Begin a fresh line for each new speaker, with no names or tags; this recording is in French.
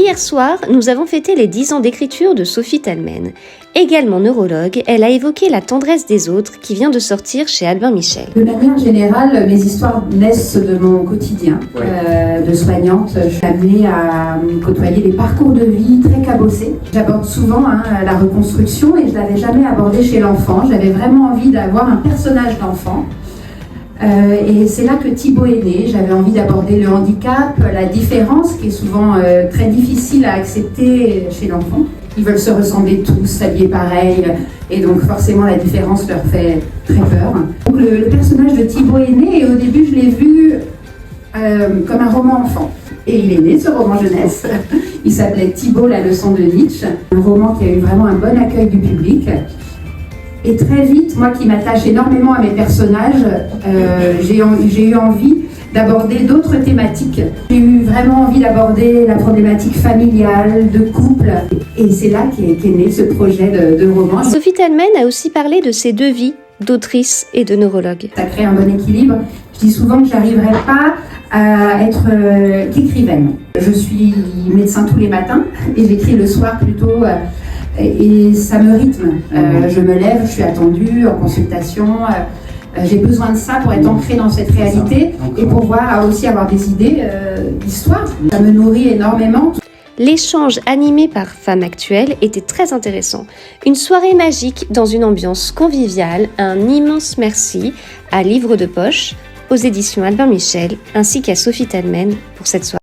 Hier soir, nous avons fêté les 10 ans d'écriture de Sophie Talmen. Également neurologue, elle a évoqué La tendresse des autres qui vient de sortir chez Albin Michel.
De manière générale, mes histoires naissent de mon quotidien de soignante. Je suis amenée à côtoyer des parcours de vie très cabossés. J'aborde souvent la reconstruction et je ne l'avais jamais abordé chez l'enfant. J'avais vraiment envie d'avoir un personnage d'enfant. Et c'est là que Thibaut est né. J'avais envie d'aborder le handicap, la différence qui est souvent très difficile à accepter chez l'enfant. Ils veulent se ressembler tous, s'habiller pareil, et donc forcément la différence leur fait très peur. Donc le personnage de Thibaut est né et au début je l'ai vu comme un roman enfant. Et il est né, ce roman jeunesse. Il s'appelait Thibaut, la leçon de Nietzsche. Un roman qui a eu vraiment un bon accueil du public. Et très vite, moi qui m'attache énormément à mes personnages, j'ai eu envie d'aborder d'autres thématiques. J'ai eu vraiment envie d'aborder la problématique familiale, de couple. Et c'est là qu'est né ce projet de roman.
Sophie Talmen a aussi parlé de ses deux vies, d'autrice et de neurologue.
Ça crée un bon équilibre. Je dis souvent que je n'arriverai pas à être qu'écrivaine. Je suis médecin tous les matins et j'écris le soir plutôt. Et ça me rythme. Je me lève, je suis attendue en consultation. J'ai besoin de ça pour être ancrée dans cette réalité et pouvoir aussi avoir des idées d'histoire. Ça me nourrit énormément.
L'échange animé par Femmes Actuelles était très intéressant. Une soirée magique dans une ambiance conviviale. Un immense merci à Livre de Poche, aux éditions Albin Michel, ainsi qu'à Sophie Talmen pour cette soirée.